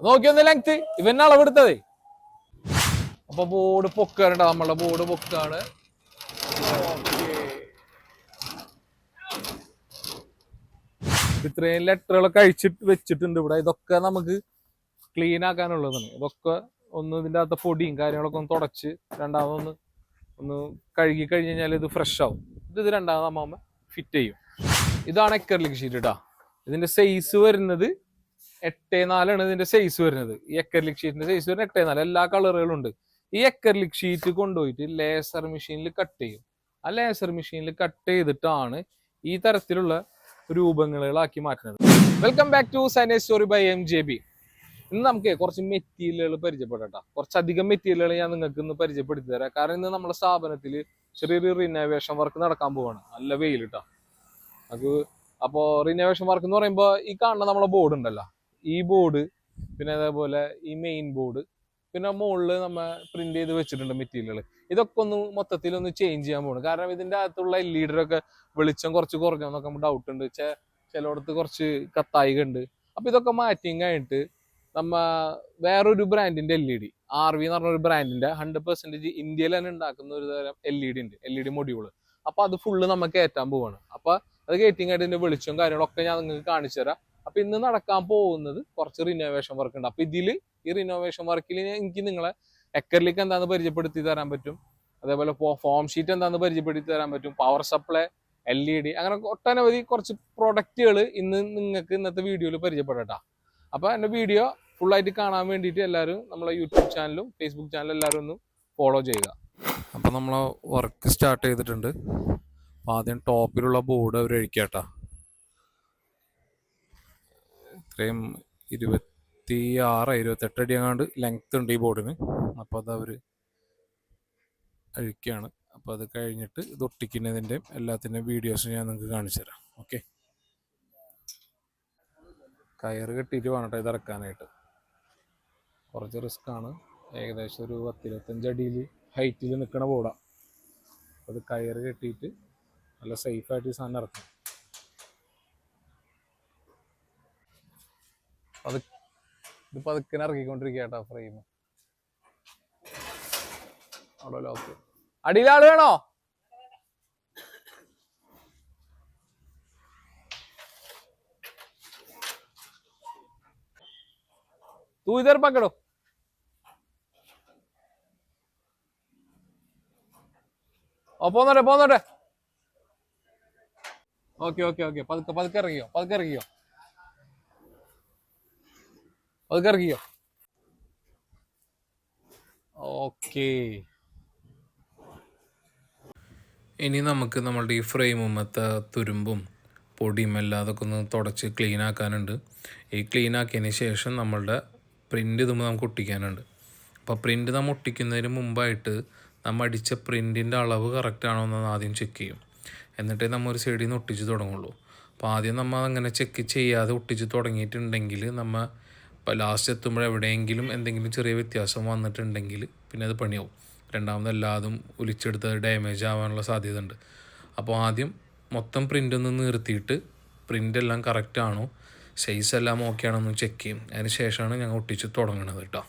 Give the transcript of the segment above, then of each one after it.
നോക്കിയൊന്ന് length ഇവന്നെ അളവെടുത്തതേ. അപ്പൊ board പൊക്കാണ്, നമ്മളെ board പൊക്കാണ്. ഇത്രയും ലെറ്ററുകളൊക്കെ അഴിച്ചിട്ട് വെച്ചിട്ടുണ്ട് ഇവിടെ. ഇതൊക്കെ നമുക്ക് ക്ലീൻ ആക്കാനുള്ളതാണ്. ഇതൊക്കെ ഒന്ന് ഇതിൻ്റെ അകത്ത് പൊടിയും കാര്യങ്ങളൊക്കെ ഒന്ന് തുടച്ച് രണ്ടാമതൊന്ന് കഴുകി കഴിഞ്ഞ് കഴിഞ്ഞാൽ ഇത് ഫ്രഷ് ആവും. ഇത് രണ്ടാമത് നമ്മ ഫിറ്റ് ചെയ്യും. ഇതാണ് എക്കർലിക് ഷീറ്റ് കേട്ടോ. ഇതിന്റെ സൈസ് വരുന്നത് 8x4 ഇതിന്റെ സൈസ് വരുന്നത്. ഈ എക്കർലിക് ഷീറ്റിന്റെ സൈസ് വരുന്നത് 8x4. എല്ലാ കളറുകളും ഉണ്ട്. ഈ എക്കർലിക് ഷീറ്റ് കൊണ്ടുപോയിട്ട് ലേസർ മെഷീനിൽ കട്ട് ചെയ്യും. ആ ലേസർ മെഷീനിൽ കട്ട് ചെയ്തിട്ടാണ് ഈ തരത്തിലുള്ള രൂപങ്ങളാക്കി മാറ്റുന്നത്. Welcome back to sinus story by MJB. ഇന്ന് നമുക്ക് കുറച്ച് മെറ്റീരിയലുകൾ പരിചയപ്പെടാം. കുറച്ചധികം മെറ്റീരിയലുകൾ ഞാൻ നിങ്ങൾക്ക് ഇന്ന് പരിചയപ്പെടുത്തി തരാം. കാരണം ഇന്ന് നമ്മുടെ സ്ഥാപനത്തിൽ ചെറിയൊരു റിനോവേഷൻ വർക്ക് നടക്കാൻ പോവാണ്. നല്ല വെയിൽ കേട്ടോ അത്. അപ്പോൾ റിനോവേഷൻ വർക്ക് എന്ന് പറയുമ്പോൾ ഈ കാണുന്ന നമ്മളെ ബോർഡ് ഉണ്ടല്ലോ, ഈ ബോർഡ്, പിന്നെ അതേപോലെ ഈ മെയിൻ ബോർഡ്, പിന്നെ മുകളിൽ നമ്മൾ പ്രിന്റ് ചെയ്ത് വെച്ചിട്ടുണ്ട് മെറ്റീരിയൽ. ഇതൊക്കെ ഒന്ന് മൊത്തത്തിൽ ഒന്ന് ചേഞ്ച് ചെയ്യാൻ പോകുന്നു. കാരണം ഇതിൻ്റെ അകത്തുള്ള LED ഒക്കെ വെളിച്ചം കുറച്ച് കുറഞ്ഞോന്നൊക്കെ നമുക്ക് ഡൗട്ട് ഉണ്ട്. ചിലയിടത്ത് കുറച്ച് കത്തായിക ഉണ്ട്. അപ്പൊ ഇതൊക്കെ മാറ്റിങ് കഴിഞ്ഞിട്ട് നമ്മ വേറൊരു ബ്രാൻഡിന്റെ LED, RV എന്ന് പറഞ്ഞ ഒരു ബ്രാൻഡിന്റെ 100% ഇന്ത്യയിൽ തന്നെ ഉണ്ടാക്കുന്ന ഒരു തരം LED ഉണ്ട്, LED മൊഡ്യൂള്. അപ്പൊ അത് ഫുള്ള് നമുക്ക് കയറ്റാൻ പോവാണ്. അപ്പൊ അത് കയറ്റിങ് ആയിട്ട് ഇതിന്റെ വെളിച്ചവും കാര്യങ്ങളൊക്കെ ഞാൻ നിങ്ങൾക്ക് കാണിച്ചു തരാം. അപ്പൊ ഇന്ന് നടക്കാൻ പോകുന്നത് കുറച്ച് റിനോവേഷൻ വർക്ക് ഉണ്ട്. അപ്പൊ ഇതില് ഈ റിനോവേഷൻ വർക്കിൽ എനിക്ക് നിങ്ങളെ എക്കർലിക് എന്താണെന്ന് പരിചയപ്പെടുത്തി തരാൻ പറ്റും. അതേപോലെ ഫോം ഷീറ്റ് എന്താണെന്ന് പരിചയപ്പെടുത്തി തരാൻ പറ്റും. പവർ സപ്ലൈ, LED, അങ്ങനെ ഒട്ടനവധി കുറച്ച് പ്രൊഡക്റ്റുകൾ ഇന്ന് നിങ്ങൾക്ക് ഇന്നത്തെ വീഡിയോയിൽ പരിചയപ്പെടട്ടാ. അപ്പൊ എന്റെ വീഡിയോ ഫുള്ളായിട്ട് കാണാൻ വേണ്ടിയിട്ട് എല്ലാവരും നമ്മളെ യൂട്യൂബ് ചാനലും ഫേസ്ബുക്ക് ചാനലും എല്ലാവരും ഒന്ന് ഫോളോ ചെയ്യുക. അപ്പൊ നമ്മളെ വർക്ക് സ്റ്റാർട്ട് ചെയ്തിട്ടുണ്ട്. ആദ്യം ടോപ്പിലുള്ള ബോർഡ് അവർ അഴിക്കാട്ടാ. ഇത്രയും 26-28 അടി അങ്ങാണ്ട് ലെങ്ത് ഉണ്ട് ഈ ബോർഡിന്. അപ്പോൾ അത് അവർ അഴിക്കുകയാണ്. അപ്പോൾ അത് കഴിഞ്ഞിട്ട് ഇത് ഒട്ടിക്കുന്നതിൻ്റെയും എല്ലാത്തിൻ്റെയും വീഡിയോസ് ഞാൻ നിങ്ങൾക്ക് കാണിച്ചു തരാം. ഓക്കെ, കയറ് കെട്ടിയിട്ട് വേണം ഇത് ഇറക്കാനായിട്ട്. കുറച്ച് റിസ്ക് ആണ്. ഏകദേശം ഒരു 10-25 അടിയിൽ ഹൈറ്റിൽ നിൽക്കുന്ന ബോർഡാണ്. അത് കയറ് കെട്ടിയിട്ട് നല്ല സേഫായിട്ട് ഈ സാധനം ഇറക്കണം. അത് ഇത് പതുക്കിനെ ഇറക്കിക്കൊണ്ടിരിക്കുക കേട്ടോ ഫ്രെയിം. അവിടെ ലോക്ക്. അടിയിലാള് വേണോ? तू इधर पकड़ो. പോന്നോട്ടെ. ഓക്കെ പതുക്കെ ഇറങ്ങിയോ. ഓക്കെ. ഇനി നമുക്ക് നമ്മളുടെ ഈ ഫ്രെയിമുമ്മത്തെ തുരുമ്പും പൊടിയും എല്ലാം അതൊക്കെ ഒന്ന് തുടച്ച് ക്ലീൻ ആക്കാനുണ്ട്. ഈ ക്ലീൻ ആക്കിയതിന് ശേഷം നമ്മളുടെ പ്രിൻ്റ് ഇതുമ്പോൾ നമുക്ക് ഒട്ടിക്കാനുണ്ട്. അപ്പോൾ പ്രിൻ്റ് നമ്മൾ ഒട്ടിക്കുന്നതിന് മുമ്പായിട്ട് നമ്മൾ അടിച്ച പ്രിൻറ്റിൻ്റെ അളവ് കറക്റ്റ് ആണോ എന്ന് ആദ്യം ചെക്ക് ചെയ്യും. എന്നിട്ടേ നമ്മൾ ഒരു സൈഡിൽ നിന്ന് ഒട്ടിച്ച് തുടങ്ങുള്ളൂ. അപ്പോൾ ആദ്യം നമ്മൾ അങ്ങനെ ചെക്ക് ചെയ്യാതെ ഒട്ടിച്ച് തുടങ്ങിയിട്ടുണ്ടെങ്കിൽ നമ്മൾ ഇപ്പോൾ ലാസ്റ്റ് എത്തുമ്പോൾ എവിടെയെങ്കിലും എന്തെങ്കിലും ചെറിയ വ്യത്യാസം വന്നിട്ടുണ്ടെങ്കിൽ പിന്നെ അത് പണിയാവും. രണ്ടാമത് എല്ലാതും ഒലിച്ചെടുത്ത് ഡാമേജ് ആവാനുള്ള സാധ്യത ഉണ്ട്. അപ്പോൾ ആദ്യം മൊത്തം പ്രിൻ്റ് ഒന്ന് നിർത്തിയിട്ട് പ്രിൻ്റ് എല്ലാം കറക്റ്റ് ആണോ, സൈസ് എല്ലാം ഓക്കെ ആണോ എന്ന് ചെക്ക് ചെയ്യും. അതിന് ശേഷമാണ് ഞങ്ങൾ ഒട്ടിച്ച് തുടങ്ങണത് കേട്ടോ.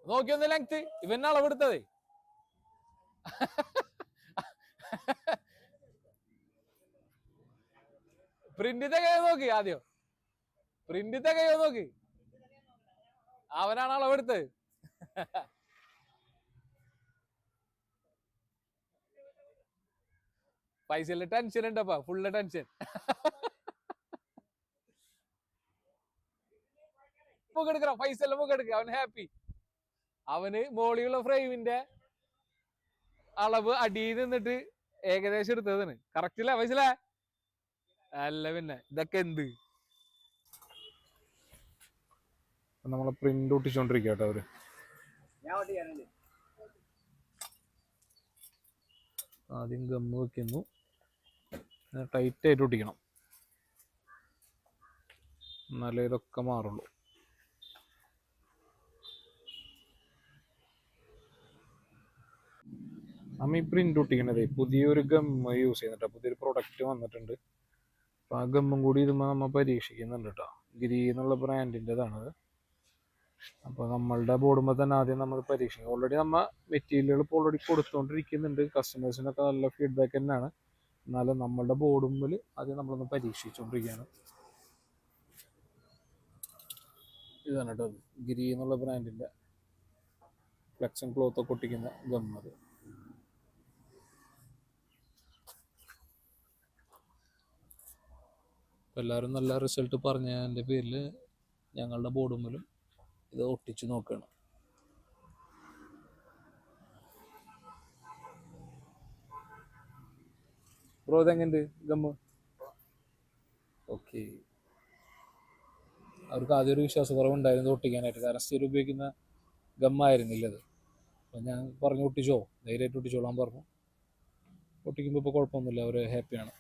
നോക്കിയൊന്ന് ലെങ്ത് ഇവന്നെ അളവെടുത്തതേ. പ്രിന്റിത്തെ കൈ നോക്കി, ആദ്യം പ്രിന്റിത്തെ കൈ നോക്കി. അവനാണ് അളവെടുത്തത്. പൈസയിലെ ടെൻഷൻ ഉണ്ടപ്പാ, ഫുള്ള് ടെൻഷൻ. എടുക്കണം പൈസ എടുക്കുക. അവൻ ഹാപ്പി. അവന് മോളിയുള്ള ഫ്രെയിമിന്റെ അളവ് അടിയിൽ നിന്നിട്ട് ഏകദേശം എടുത്തതാണ്. കറക്റ്റ് അല്ലേ പൈസ? അല്ല പിന്നെ ഇതൊക്കെ എന്ത്. നമ്മളെ പ്രിന്റ് ഒട്ടിച്ചോണ്ടിരിക്കുക കേട്ടോ അവര്. ആദ്യം ഗമ്മ് വെക്കുന്നു, ടൈറ്റ് ആയിട്ട് ഒട്ടിക്കണം, എന്നാലേ ഇതൊക്കെ മാറുള്ളൂ. നമ്മ ഈ പ്രിന്റ് ഒട്ടിക്കണതേ പുതിയൊരു ഗമ്മ് യൂസ് ചെയ്യുന്നുണ്ട്. പുതിയൊരു പ്രൊഡക്റ്റ് വന്നിട്ടുണ്ട്. അപ്പൊ ആ ഗമ്മും കൂടി ഇതുമ്പോൾ നമ്മ പരീക്ഷിക്കുന്നുണ്ട് കേട്ടോ. ഗിരി എന്നുള്ള ബ്രാൻഡിൻ്റെതാണത്. അപ്പോൾ നമ്മളുടെ ബോർഡുമ്പോൾ തന്നെ ആദ്യം നമ്മൾ പരീക്ഷിക്കും. ഓൾറെഡി നമ്മൾ മെറ്റീരിയലുകൾ ഇപ്പോൾ ഓൾറെഡി കൊടുത്തുകൊണ്ടിരിക്കുന്നുണ്ട്. കസ്റ്റമേഴ്സിനൊക്കെ നല്ല ഫീഡ്ബാക്ക് തന്നെയാണ്. എന്നാലും നമ്മളുടെ ബോർഡുമ്പിൽ ആദ്യം നമ്മളൊന്ന് പരീക്ഷിച്ചുകൊണ്ടിരിക്കുകയാണ്. ഇതാണ് കേട്ടോ ഗിരി എന്നുള്ള ബ്രാൻഡിൻ്റെ ഫ്ലെക്സൺ ക്ലോത്ത് ഒക്കെ ഒട്ടിക്കുന്ന ഗമ്മത്. എല്ലാവരും നല്ല റിസൾട്ട് പറഞ്ഞതിൻ്റെ പേരിൽ ഞങ്ങളുടെ ബോർഡുമ്പിലും ഇത് ഒട്ടിച്ച് നോക്കുകയാണ്. ബ്രോ ഇതെങ്ങനെയുണ്ട് ഗമ്മ്? ഓക്കെ. അവർക്ക് ആദ്യം ഒരു വിശ്വാസക്കുറവുണ്ടായിരുന്നു ഒട്ടിക്കാനായിട്ട്. കാരണം സ്ഥിരം ഉപയോഗിക്കുന്ന ഗമ്മായിരുന്നില്ല അത്. അപ്പം ഞാൻ പറഞ്ഞു ഒട്ടിച്ചോ, ധൈര്യമായിട്ട് ഒട്ടിച്ചോളാൻ പറഞ്ഞു. ഒട്ടിക്കുമ്പോൾ ഇപ്പോൾ കുഴപ്പമൊന്നുമില്ല, അവർ ഹാപ്പിയാണ്.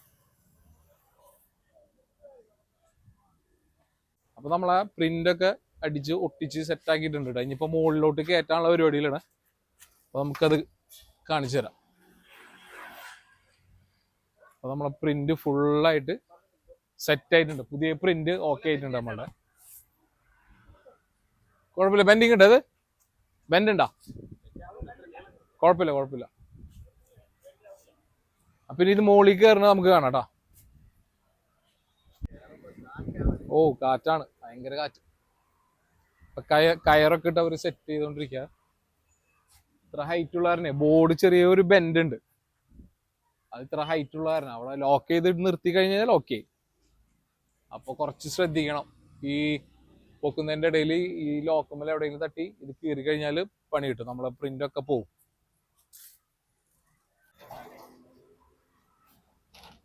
അപ്പോൾ നമ്മളെ പ്രിൻ്റൊക്കെ അടിച്ച് ഒട്ടിച്ച് സെറ്റാക്കിയിട്ടുണ്ട് കേട്ടോ. ഇനിയിപ്പോൾ മുകളിലോട്ട് കയറ്റാനുള്ള പരിപാടിയിലാണ്. അപ്പോൾ നമുക്കത് കാണിച്ചു തരാം. അപ്പോൾ നമ്മളെ പ്രിൻ്റ് ഫുള്ളായിട്ട് സെറ്റായിട്ടുണ്ട്. പുതിയ പ്രിൻ്റ് ഓക്കെ ആയിട്ടുണ്ട് നമ്മളുടെ. കുഴപ്പമില്ല, ബെൻഡിങ് ഉണ്ട്. അത് ബെൻഡ് ഉണ്ടോ? കുഴപ്പമില്ല. അപ്പം ഇനി ഇത് മുകളിൽ കയറുന്നത് നമുക്ക് കാണാം കേട്ടോ. ഓ കാറ്റാണ്, ഭയങ്കര കാറ്റ്. കയറൊക്കെ ഇട്ട് അവർ സെറ്റ് ചെയ്തോണ്ടിരിക്കുക. ഇത്ര ഹൈറ്റ് ഉള്ള കാരണേ ബോർഡ് ചെറിയൊരു ബെൻഡ് ഉണ്ട്. അത് ഇത്ര ഹൈറ്റ് ഉള്ള കാരണം അവിടെ ലോക്ക് ചെയ്തിട്ട് നിർത്തി കഴിഞ്ഞാൽ ഓക്കെ. അപ്പൊ കുറച്ച് ശ്രദ്ധിക്കണം. ഈ പൊക്കുന്നതിന്റെ ഇടയിൽ ഈ ലോക്കുമ്മൽ എവിടെയെങ്കിലും തട്ടി ഇത് കീറി കഴിഞ്ഞാൽ പണി കിട്ടും. നമ്മളെ പ്രിന്റ് ഒക്കെ പോവും.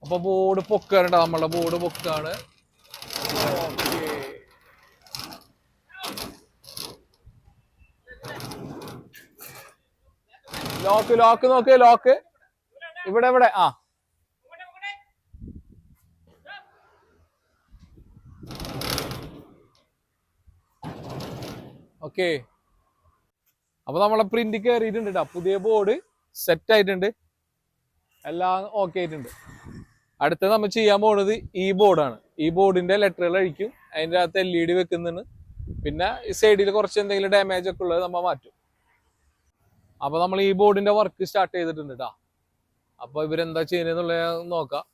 അപ്പൊ ബോർഡ് പൊക്കാറുണ്ട്. നമ്മളെ ബോർഡ് പൊക്കാണ്. ലോക്ക് നോക്ക്. ലോക്ക് ഇവിടെ ആ ഓക്കെ. അപ്പൊ നമ്മളെ പ്രിന്റ് കയറിയിട്ടുണ്ട് കേട്ടോ. പുതിയ ബോർഡ് സെറ്റ് ആയിട്ടുണ്ട്, എല്ലാം ഓക്കെ ആയിട്ടുണ്ട്. അടുത്ത നമ്മൾ ചെയ്യാൻ പോകുന്നത് ഈ ബോർഡാണ്. ഈ ബോർഡിന്റെ ലെറ്ററുകൾ അഴിക്കും. അതിൻ്റെ അകത്ത് LED വെക്കുന്നുണ്ട്. പിന്നെ ഈ സൈഡിൽ കുറച്ച് എന്തെങ്കിലും ഡാമേജ് ഒക്കെ ഉള്ളത് നമ്മൾ മാറ്റും. അപ്പൊ നമ്മൾ ഈ ബോർഡിന്റെ വർക്ക് സ്റ്റാർട്ട് ചെയ്തിട്ടുണ്ട് കേട്ടോ. അപ്പൊ ഇവരെന്താ ചെയ്യുന്നതെന്നുള്ളത് നോക്കാം.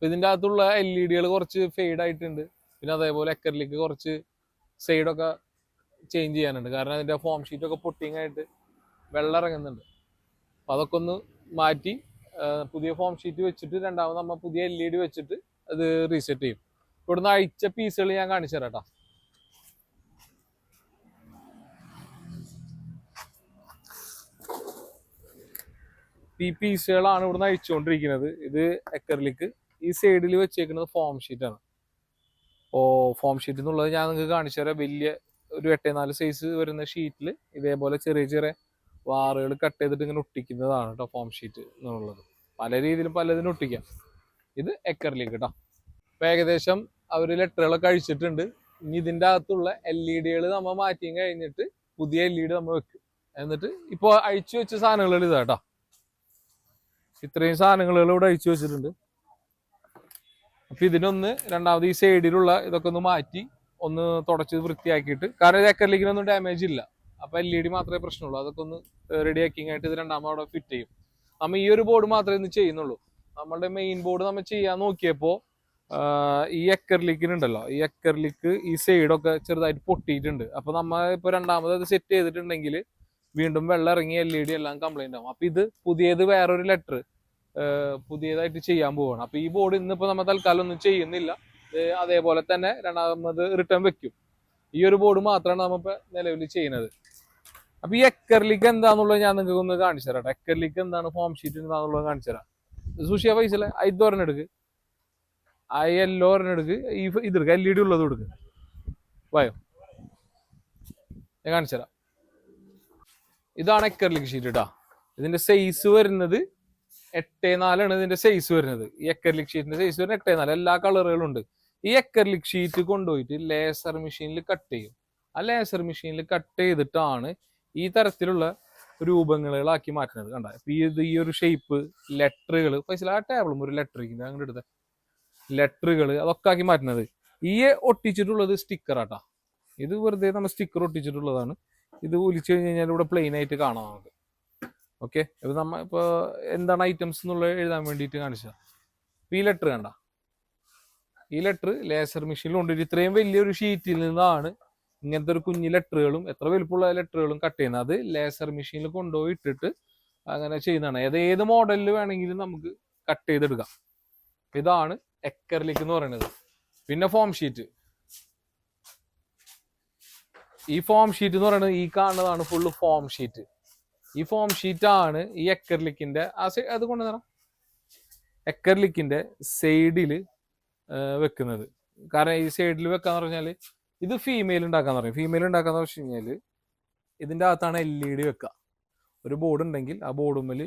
ഇതിന്റെ അകത്തുള്ള LED കുറച്ച് ഫെയ്ഡ് ആയിട്ടുണ്ട്. പിന്നെ അതേപോലെ എക്കറിലേക്ക് കുറച്ച് സൈഡൊക്കെ ചേഞ്ച് ചെയ്യാനുണ്ട്. കാരണം അതിന്റെ ഫോം ഷീറ്റൊക്കെ പൊട്ടിങ് ആയിട്ട് വെള്ളം ഇറങ്ങുന്നുണ്ട്. അപ്പൊ അതൊക്കെ ഒന്ന് മാറ്റി പുതിയ ഫോം ഷീറ്റ് വെച്ചിട്ട് രണ്ടാമത് നമ്മൾ പുതിയ LED വെച്ചിട്ട് അത് റീസെറ്റ് ചെയ്യും. ഇവിടുന്ന് അഴിച്ച പീസുകൾ ഞാൻ കാണിച്ചു തരാം കേട്ടോ. ഈ പീസുകളാണ് ഇവിടുന്ന് അഴിച്ചുകൊണ്ടിരിക്കുന്നത്. ഇത് എക്കറിലേക്ക് ഈ സൈഡിൽ വെച്ചേക്കുന്നത് ഫോം ഷീറ്റാണ്. ഫോം ഷീറ്റ് എന്നുള്ളത് ഞാൻ നിങ്ങൾക്ക് കാണിച്ചു തരാം. വലിയ ഒരു 8x4 സൈസ് വരുന്ന ഷീറ്റിൽ ഇതേപോലെ ചെറിയ ചെറിയ വാറുകൾ കട്ട് ചെയ്തിട്ട് ഇങ്ങനെ ഒട്ടിക്കുന്നതാണ് കേട്ടോ ഫോം ഷീറ്റ് എന്നുള്ളത്. പല രീതിയിലും പലതിനും ഒട്ടിക്കാം. ഇത് എക്കറിലേക്ക് കേട്ടോ. ഇപ്പം ഏകദേശം അവർ ലെറ്ററുകളൊക്കെ അഴിച്ചിട്ടുണ്ട്. ഇനി ഇതിൻ്റെ അകത്തുള്ള LED നമ്മൾ മാറ്റിയും കഴിഞ്ഞിട്ട് പുതിയ LED നമ്മൾ വെക്കും. എന്നിട്ട് ഇപ്പോൾ അഴിച്ചു വെച്ച സാധനങ്ങൾ ഇതാ കേട്ടോ. ഇത്രയും സാധനങ്ങൾ ഇവിടെ അഴിച്ചു വെച്ചിട്ടുണ്ട്. അപ്പൊ ഇതിനൊന്ന് രണ്ടാമത് ഈ സൈഡിലുള്ള ഇതൊക്കെ ഒന്ന് മാറ്റി ഒന്ന് തുടച്ച് വൃത്തിയാക്കിയിട്ട്, കാരണം ഇത് എക്കറിലേക്കിനൊന്നും ഡാമേജ് ഇല്ല. അപ്പൊ LED മാത്രമേ പ്രശ്നമുള്ളൂ. അതൊക്കെ ഒന്ന് റെഡി ആക്കിങ് ആയിട്ട് ഇത് രണ്ടാമത് അവിടെ ഫിറ്റ് ചെയ്യും. നമ്മൾ ഈ ഒരു ബോർഡ് മാത്രമേ ഇന്ന് ചെയ്യുന്നുള്ളൂ. നമ്മളുടെ മെയിൻ ബോർഡ് നമ്മൾ ചെയ്യാൻ നോക്കിയപ്പോൾ ഈ എക്കറിലേക്കിനുണ്ടല്ലോ, ഈ എക്കറിലേക്ക് ഈ സൈഡൊക്കെ ചെറുതായിട്ട് പൊട്ടിയിട്ടുണ്ട്. അപ്പൊ നമ്മൾ ഇപ്പൊ രണ്ടാമത് അത് സെറ്റ് ചെയ്തിട്ടുണ്ടെങ്കിൽ വീണ്ടും വെള്ളം ഇറങ്ങി LED എല്ലാം കംപ്ലൈന്റ് ആവും. അപ്പൊ ഇത് പുതിയത് വേറൊരു ലെറ്റർ പുതിയതായിട്ട് ചെയ്യാൻ പോവാണ്. അപ്പൊ ഈ ബോർഡ് ഇന്നിപ്പോ നമ്മൾ തൽക്കാലം ഒന്നും ചെയ്യുന്നില്ല. അതേപോലെ തന്നെ രണ്ടാമത് റിട്ടേൺ വെക്കും. ഈ ഒരു ബോർഡ് മാത്രമാണ് നമ്മളിപ്പോ നിലവിൽ ചെയ്യുന്നത്. അപ്പൊ ഈ എക്കറിലേക്ക് എന്താന്നുള്ളത് ഞാൻ നിങ്ങൾക്ക് ഒന്ന് കാണിച്ചു തരാം. എക്കറിലേക്ക് എന്താണ് ഫോം ഷീറ്റ് എന്താന്നുള്ളത് കാണിച്ചു തരാം. സുഷിയ പൈസല്ലേ ഇത് ഒരെണ്ണെടുക്ക്, ആ യെല്ലോ ഒരെണ്ണെടുക്ക്, ഈ ഇതെടുക്കുക, LED ഉള്ളത് കൊടുക്ക്. വായോ, ഞാൻ കാണിച്ചു തരാം. ഇതാണ് എക്കറിലേക്ക് ഷീറ്റ് കേട്ടോ. ഇതിന്റെ സൈസ് വരുന്നത് 8x4 ഇതിന്റെ സൈസ് വരുന്നത്. ഈ എക്കറിലിക് ഷീറ്റിന്റെ സൈസ് വരുന്നത് 8x4. എല്ലാ കളറുകളും ഉണ്ട്. ഈ എക്കറിലിക് ഷീറ്റ് കൊണ്ടുപോയിട്ട് ലേസർ മെഷീനിൽ കട്ട് ചെയ്യും. ആ ലേസർ മെഷീനിൽ കട്ട് ചെയ്തിട്ടാണ് ഈ തരത്തിലുള്ള രൂപങ്ങളാക്കി മാറ്റുന്നത്. കണ്ട ഇപ്പൊ ഈ ഒരു ഷേപ്പ് ലെറ്ററുകൾ പൈസ ആ ടേബിളും ഒരു ലെറ്റർ അങ്ങനെ എടുത്ത ലെറ്ററുകൾ അതൊക്കെ ആക്കി മാറ്റുന്നത്. ഈ ഒട്ടിച്ചിട്ടുള്ളത് സ്റ്റിക്കറാട്ടാ. ഇത് വെറുതെ നമ്മൾ സ്റ്റിക്കർ ഒട്ടിച്ചിട്ടുള്ളതാണ്. ഇത് ഒലിച്ചു കഴിഞ്ഞ് കഴിഞ്ഞാൽ ഇവിടെ പ്ലെയിൻ ആയിട്ട് കാണാം നമുക്ക്. ഓക്കെ, ഇപ്പൊ നമ്മ ഇപ്പൊ എന്താണ് ഐറ്റംസ് എന്നുള്ളത് എഴുതാൻ വേണ്ടിയിട്ട് കാണിച്ചത്. ഈ ലെറ്റർ കണ്ട, ഈ ലെറ്റർ ലേസർ മെഷീനിൽ കൊണ്ടിട്ട് ഇത്രയും വലിയൊരു ഷീറ്റിൽ നിന്നാണ് ഇങ്ങനത്തെ ഒരു കുഞ്ഞു ലെറ്ററുകളും എത്ര വലുപ്പമുള്ള ലെറ്ററുകളും കട്ട് ചെയ്യുന്നത്. അത് ലേസർ മെഷീനിൽ കൊണ്ടുപോയി ഇട്ടിട്ട് അങ്ങനെ ചെയ്യുന്നതാണ്. ഏത് മോഡലിൽ വേണമെങ്കിലും നമുക്ക് കട്ട് ചെയ്തെടുക്കാം. ഇതാണ് എക്കർലിക് എന്ന് പറയുന്നത്. പിന്നെ ഫോം ഷീറ്റ്. ഈ ഫോം ഷീറ്റ് എന്ന് പറയുന്നത് ഈ കാണുന്നതാണ് ഫുള്ള് ഫോം ഷീറ്റ്. ഈ ഫോം ഷീറ്റാണ് ഈ എക്കർലിക്കിന്റെ അത് കൊണ്ടുവരണം എക്കർലിക്കിന്റെ സൈഡിൽ വെക്കുന്നത്. കാരണം ഈ സൈഡിൽ വെക്കാന്ന് പറഞ്ഞാൽ ഇത് ഫീമെയിൽ ഉണ്ടാക്കാന്ന് പറയും. ഫീമെയിൽ ഉണ്ടാക്കാന്ന് വെച്ച് കഴിഞ്ഞാൽ ഇതിൻ്റെ അകത്താണ് LED വെക്കുക. ഒരു ബോർഡ് ഉണ്ടെങ്കിൽ ആ ബോർഡുമ്മൽ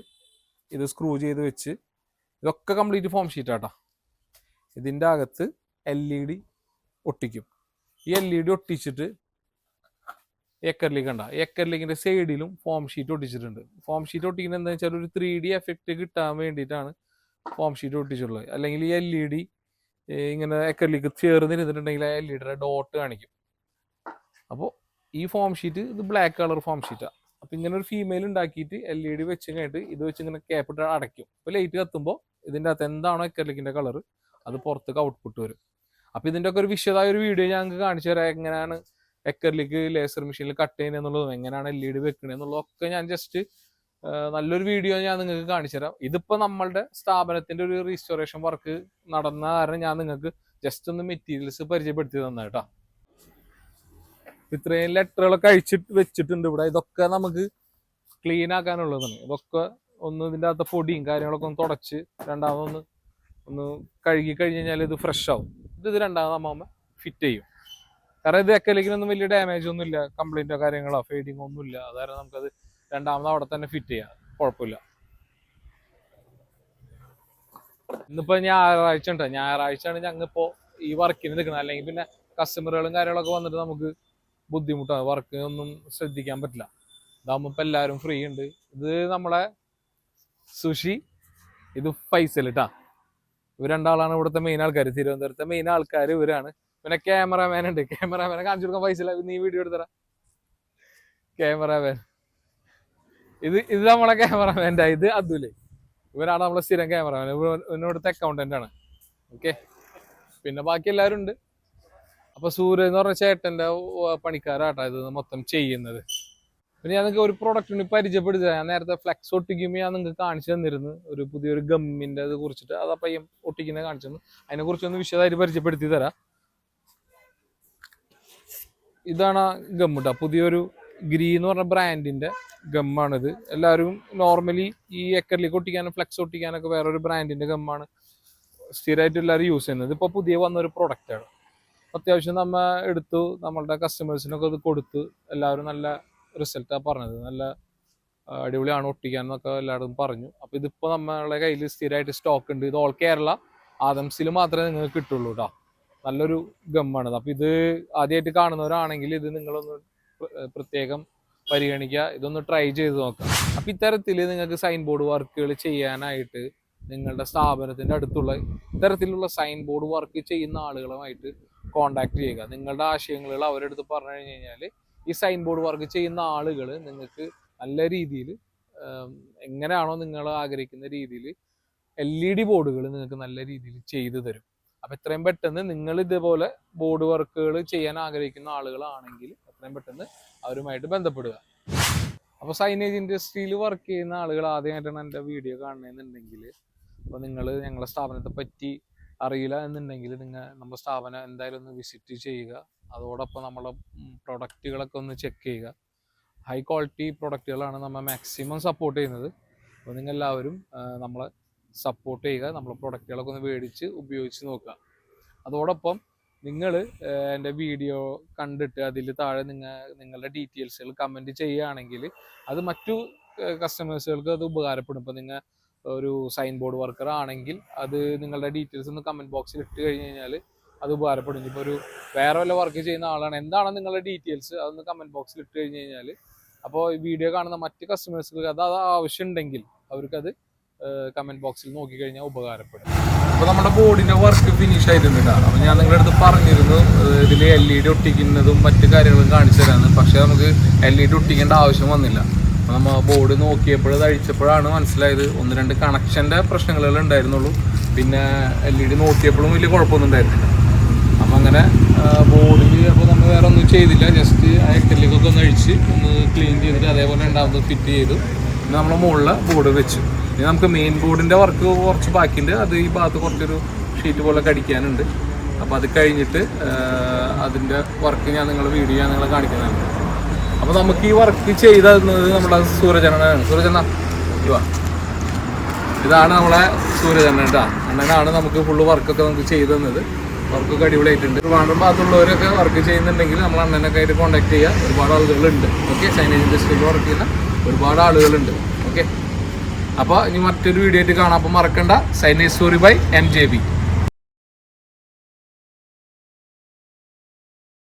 ഇത് സ്ക്രൂ ചെയ്ത് വെച്ച്, ഇതൊക്കെ കംപ്ലീറ്റ് ഫോം ഷീറ്റാട്ടാ. ഇതിൻ്റെ അകത്ത് LED ഒട്ടിക്കും. ഈ LED ഒട്ടിച്ചിട്ട് എക്കർലിക് കണ്ട, എക്കർലിക്കിന്റെ സൈഡിലും ഫോം ഷീറ്റ് ഒട്ടിച്ചിട്ടുണ്ട്. ഫോം ഷീറ്റ് ഒട്ടിക്കുന്നത് എന്താ വെച്ചാൽ ഒരു 3D എഫക്റ്റ് കിട്ടാൻ വേണ്ടിയിട്ടാണ് ഫോം ഷീറ്റ് ഒട്ടിച്ചിട്ടുള്ളത്. അല്ലെങ്കിൽ ഈ LED ഇങ്ങനെ എക്കർലിക്ക് ചേർന്നിരുന്നിട്ടുണ്ടെങ്കിൽ ആ LED ഡോട്ട് കാണിക്കും. അപ്പോൾ ഈ ഫോം ഷീറ്റ് ഇത് ബ്ലാക്ക് കളർ ഫോം ഷീറ്റാണ്. അപ്പം ഇങ്ങനെ ഒരു ഫീമെയിൽ ഉണ്ടാക്കിയിട്ട് LED വെച്ച് കഴിഞ്ഞിട്ട് ഇത് വെച്ച് ഇങ്ങനെ ക്യാപ്പിട്ട് അടയ്ക്കും. അപ്പോൾ ലൈറ്റ് കത്തുമ്പോൾ ഇതിൻ്റെ അകത്ത് എന്താണോ എക്കർലിക്കിന്റെ കളർ അത് പുറത്തേക്ക് ഔട്ട്പുട്ട് വരും. അപ്പം ഇതിൻ്റെ ഒക്കെ ഒരു വിശദമായ ഒരു വീഡിയോ ഞങ്ങൾക്ക് കാണിച്ചു തരാം. എങ്ങനെയാണ് എക്കർലിക്ക് ലേസർ മെഷീനിൽ കട്ട് ചെയ്യുന്നത് എന്നുള്ളതും എങ്ങനെയാണ് LED വെക്കുന്നത് എന്നുള്ളതൊക്കെ ഞാൻ ജസ്റ്റ് നല്ലൊരു വീഡിയോ ഞാൻ നിങ്ങൾക്ക് കാണിച്ചു തരാം. ഇതിപ്പോൾ നമ്മളുടെ സ്ഥാപനത്തിന്റെ ഒരു റീസ്റ്റോറേഷൻ വർക്ക് നടന്ന കാരണം ഞാൻ നിങ്ങൾക്ക് ജസ്റ്റ് ഒന്ന് മെറ്റീരിയൽസ് പരിചയപ്പെടുത്തി തന്ന കേട്ടോ. ഇത്രയും ലെറ്ററുകളൊക്കെ വെച്ചിട്ടുണ്ട് ഇവിടെ. ഇതൊക്കെ നമുക്ക് ക്ലീൻ ആക്കാനുള്ളതാണ്. ഇതൊക്കെ ഒന്ന് ഇതിൻ്റെ അകത്ത് പൊടിയും കാര്യങ്ങളൊക്കെ ഒന്ന് തുടച്ച് ഒന്ന് കഴുകി കഴിഞ്ഞ് കഴിഞ്ഞാൽ ഇത് ഫ്രഷ് ആവും. ഇത് രണ്ടാമത് നമ്മ ഫിറ്റ് ചെയ്യും. കാരണം ഇത് എക്കലിക്കിനൊന്നും വലിയ ഡാമേജ് ഒന്നും ഇല്ല, കംപ്ലൈന്റോ കാര്യങ്ങളോ ഫെയ്ഡിങ്ങോ ഒന്നും ഇല്ല. അതായത് നമുക്കത് രണ്ടാമത് അവിടെ തന്നെ ഫിറ്റ് ചെയ്യാം, കുഴപ്പമില്ല. ഇന്നിപ്പോ ഞായറാഴ്ച ഉണ്ട്. ഞായറാഴ്ചയാണ് ഞങ്ങളിപ്പോ ഈ വർക്കിന് നിൽക്കുന്നത്. അല്ലെങ്കിൽ പിന്നെ കസ്റ്റമറുകളും കാര്യങ്ങളൊക്കെ വന്നിട്ട് നമുക്ക് ബുദ്ധിമുട്ടാണ്, വർക്ക് ഒന്നും ശ്രദ്ധിക്കാൻ പറ്റില്ല. ഇതാകുമ്പോൾ ഇപ്പം എല്ലാവരും ഫ്രീ ഉണ്ട്. ഇത് നമ്മളെ സുഷി, ഇത് ഫൈസൽ കേട്ടാ. ഇവർ രണ്ടാളാണ് ഇവിടുത്തെ മെയിൻ ആൾക്കാർ, തിരുവനന്തപുരത്തെ മെയിൻ ആൾക്കാർ ഇവരാണ്. പിന്നെ ക്യാമറാമാൻ ഉണ്ട്. ക്യാമറാമാനെ കാണിച്ചു കൊടുക്കാൻ ഫൈസൽ, നീ വീഡിയോ എടുത്തരാ. ക്യാമറാമാൻ ഇത് നമ്മളെ ക്യാമറാമാൻ്റെ, ഇത് അതുല്, ഇവരാണ് നമ്മളെ സ്ഥിരം ക്യാമറാമാൻ. ഇവിടുത്തെ അക്കൗണ്ടന്റ് ആണ്. ഓക്കെ, പിന്നെ ബാക്കി എല്ലാവരും ഉണ്ട്. അപ്പൊ സൂര്യ എന്ന് പറഞ്ഞ ചേട്ടന്റെ പണിക്കാരാട്ടാ ഇത് മൊത്തം ചെയ്യുന്നത്. പിന്നെ ഞാൻ നിങ്ങൾക്ക് ഒരു പ്രൊഡക്റ്റിന് പരിചയപ്പെടുത്തി. ഞാൻ നേരത്തെ ഫ്ലെക്സ് ഒട്ടിക്കുമ്പോൾ ഞാൻ നിങ്ങൾക്ക് കാണിച്ചു തന്നിരുന്നു ഒരു പുതിയൊരു ഗമ്മിന്റെ അത് കുറിച്ചിട്ട്. അത് പയ്യൻ ഒട്ടിക്കുന്നത് കാണിച്ചു തന്നു. അതിനെ കുറിച്ചൊന്ന് വിശദമായിട്ട് പരിചയപ്പെടുത്തി തരാം. ഇതാണ് ഗം കേട്ടോ, പുതിയൊരു ഗ്രീ എന്ന് പറഞ്ഞ ബ്രാൻഡിന്റെ ഗമ്മാണിത്. എല്ലാവരും നോർമലി ഈ എക്കറിലേക്ക് ഒട്ടിക്കാനും ഫ്ലെക്സ് ഒട്ടിക്കാനൊക്കെ വേറൊരു ബ്രാൻഡിന്റെ ഗമ്മാണ് സ്ഥിരമായിട്ട് എല്ലാവരും യൂസ് ചെയ്യുന്നത്. ഇപ്പോൾ പുതിയ വന്നൊരു പ്രൊഡക്റ്റാണ്. അത്യാവശ്യം നമ്മ എടുത്തു, നമ്മളുടെ കസ്റ്റമേഴ്സിനൊക്കെ ഇത് കൊടുത്ത് എല്ലാവരും നല്ല റിസൾട്ടാണ് പറഞ്ഞത്. നല്ല അടിപൊളിയാണ് ഒട്ടിക്കാൻ എന്നൊക്കെ എല്ലാവരും പറഞ്ഞു. അപ്പോൾ ഇതിപ്പോൾ നമ്മളെ കയ്യിൽ സ്ഥിരമായിട്ട് സ്റ്റോക്ക് ഉണ്ട്. ഇത് ഓൾ കേരള ആദംസിൽ മാത്രമേ നിങ്ങൾക്ക് കിട്ടുള്ളൂ കേട്ടോ. നല്ലൊരു ഗമ്മാണിത്. അപ്പോൾ ഇത് ആദ്യമായിട്ട് കാണുന്നവരാണെങ്കിൽ ഇത് നിങ്ങളൊന്ന് പ്രത്യേകം പരിഗണിക്കുക, ഇതൊന്ന് ട്രൈ ചെയ്ത് നോക്കാം. അപ്പം ഇത്തരത്തിൽ നിങ്ങൾക്ക് സൈൻ ബോർഡ് വർക്കുകൾ ചെയ്യാനായിട്ട് നിങ്ങളുടെ സ്ഥാപനത്തിൻ്റെ അടുത്തുള്ള ഇത്തരത്തിലുള്ള സൈൻ ബോർഡ് വർക്ക് ചെയ്യുന്ന ആളുകളുമായിട്ട് കോണ്ടാക്ട് ചെയ്യുക. നിങ്ങളുടെ ആശയങ്ങൾ അവരുടെ അടുത്ത് പറഞ്ഞു കഴിഞ്ഞ് കഴിഞ്ഞാൽ ഈ സൈൻ ബോർഡ് വർക്ക് ചെയ്യുന്ന ആളുകൾ നിങ്ങൾക്ക് നല്ല രീതിയിൽ എങ്ങനെയാണോ നിങ്ങൾ ആഗ്രഹിക്കുന്ന രീതിയിൽ LED ബോർഡുകൾ നിങ്ങൾക്ക് നല്ല രീതിയിൽ ചെയ്തു തരും. അപ്പം എത്രയും പെട്ടെന്ന് നിങ്ങൾ ഇതേപോലെ ബോർഡ് വർക്കുകൾ ചെയ്യാൻ ആഗ്രഹിക്കുന്ന ആളുകളാണെങ്കിൽ എത്രയും പെട്ടെന്ന് അവരുമായിട്ട് ബന്ധപ്പെടുക. അപ്പോൾ സൈനേജ് ഇൻഡസ്ട്രിയിൽ വർക്ക് ചെയ്യുന്ന ആളുകൾ ആദ്യമായിട്ടാണ് എൻ്റെ വീഡിയോ കാണണമെന്നുണ്ടെങ്കിൽ, അപ്പോൾ നിങ്ങൾ ഞങ്ങളുടെ സ്ഥാപനത്തെ പറ്റി അറിയില്ല എന്നുണ്ടെങ്കിൽ നമ്മുടെ സ്ഥാപനം എന്തായാലും ഒന്ന് വിസിറ്റ് ചെയ്യുക. അതോടൊപ്പം നമ്മളെ പ്രൊഡക്റ്റുകളൊക്കെ ഒന്ന് ചെക്ക് ചെയ്യുക. ഹൈ ക്വാളിറ്റി പ്രൊഡക്റ്റുകളാണ് നമ്മൾ മാക്സിമം സപ്പോർട്ട് ചെയ്യുന്നത്. അപ്പോൾ നിങ്ങളെല്ലാവരും നമ്മളെ സപ്പോർട്ട് ചെയ്യുക, നമ്മളെ പ്രൊഡക്റ്റുകളൊക്കെ ഒന്ന് മേടിച്ച് ഉപയോഗിച്ച് നോക്കുക. അതോടൊപ്പം നിങ്ങൾ എൻ്റെ വീഡിയോ കണ്ടിട്ട് അതിൽ താഴെ നിങ്ങളുടെ ഡീറ്റെയിൽസുകൾ കമൻറ്റ് ചെയ്യുകയാണെങ്കിൽ അത് മറ്റു കസ്റ്റമേഴ്സുകൾക്ക് അത് ഉപകാരപ്പെടും. ഇപ്പോൾ നിങ്ങൾ ഒരു സൈൻ ബോർഡ് വർക്കർ ആണെങ്കിൽ അത് നിങ്ങളുടെ ഡീറ്റെയിൽസ് ഒന്ന് കമൻറ്റ് ബോക്സിൽ ഇട്ട് കഴിഞ്ഞ് കഴിഞ്ഞാൽ അത് ഉപകാരപ്പെടും. ഇപ്പോൾ ഒരു വേറെ വല്ല വർക്ക് ചെയ്യുന്ന ആളാണ്, എന്താണ് നിങ്ങളുടെ ഡീറ്റെയിൽസ് അതൊന്ന് കമൻറ്റ് ബോക്സിൽ ഇട്ട് കഴിഞ്ഞ് കഴിഞ്ഞാൽ അപ്പോൾ ഈ വീഡിയോ കാണുന്ന മറ്റ് കസ്റ്റമേഴ്സുകൾക്ക് അത് ആവശ്യമുണ്ടെങ്കിൽ അവർക്കത് കമൻറ്റ് ബോക്സിൽ നോക്കിക്കഴിഞ്ഞാൽ ഉപകാരപ്പെടും. അപ്പോൾ നമ്മുടെ ബോർഡിൻ്റെ വർക്ക് ഫിനിഷ് ആയിട്ടുണ്ട് കേട്ടോ. അപ്പോൾ ഞാൻ നിങ്ങളുടെ അടുത്ത് പറഞ്ഞിരുന്നു ഇതിൽ LED ഒട്ടിക്കുന്നതും മറ്റു കാര്യങ്ങളും കാണിച്ചു തരാമെന്ന്. പക്ഷേ നമുക്ക് LED ഒട്ടിക്കേണ്ട ആവശ്യം വന്നില്ല. അപ്പോൾ നമ്മൾ ബോർഡ് നോക്കിയപ്പോൾ അത് അഴിച്ചപ്പോഴാണ് മനസ്സിലായത് 1-2 കണക്ഷൻ്റെ പ്രശ്നങ്ങളെ ഉണ്ടായിരുന്നുള്ളൂ. പിന്നെ LED നോക്കിയപ്പോഴും വലിയ കുഴപ്പമൊന്നും ഉണ്ടായിരുന്നില്ല. അപ്പം അങ്ങനെ ബോർഡിൽ അപ്പോൾ നമ്മൾ വേറെ ഒന്നും ചെയ്തില്ല, ജസ്റ്റ് ആ എക്കലിലേക്കൊക്കെ ഒന്ന് അഴിച്ച് ഒന്ന് ക്ലീൻ ചെയ്തിട്ട് അതേപോലെ രണ്ടാമത് ഫിറ്റ് ചെയ്തു. പിന്നെ നമ്മൾ മുകളിൽ ബോർഡ് വെച്ചു. ഇനി നമുക്ക് മെയിൻ ബോർഡിൻ്റെ വർക്ക് കുറച്ച് ബാക്കിയുണ്ട്. അത് ഈ ഭാഗത്ത് കുറച്ചൊരു ഷീറ്റ് പോലെ കടിക്കാനുണ്ട്. അപ്പോൾ അത് കഴിഞ്ഞിട്ട് അതിൻ്റെ വർക്ക് ഞാൻ നിങ്ങളെ കാണിക്കുന്നതാണ്. അപ്പോൾ നമുക്ക് ഈ വർക്ക് ചെയ്ത് തന്നത് നമ്മളെ സൂരജണ്ണനാണ്. സൂരജണ്ണ ഇതാണ് നമ്മളെ സൂരജണ്ണൻ കേട്ടോ. അണ്ണനാണ് നമുക്ക് ഫുള്ള് വർക്കൊക്കെ നമുക്ക് ചെയ്തു തന്നത്. വർക്കൊക്കെ അടിപൊളിയായിട്ടുണ്ട്. ഒരുപാട് ഭാഗത്തുള്ളവരൊക്കെ വർക്ക് ചെയ്യുന്നുണ്ടെങ്കിൽ നമ്മൾ അണ്ണനൊക്കെ ആയിട്ട് കോൺടാക്ട് ചെയ്യുക. ഒരുപാട് ആളുകളുണ്ട്. ഓക്കെ, സൈനേജ് ഇൻഡസ്ട്രിയിൽ വർക്ക് ചെയ്യുന്ന ഒരുപാട് ആളുകളുണ്ട്. ഓക്കെ, അപ്പോൾ ഇനി മറ്റൊരു വീഡിയോ ആയിട്ട് കാണാം. അപ്പോൾ മറക്കണ്ട, സൈനേജ് സ്റ്റോറി ബൈ MJB.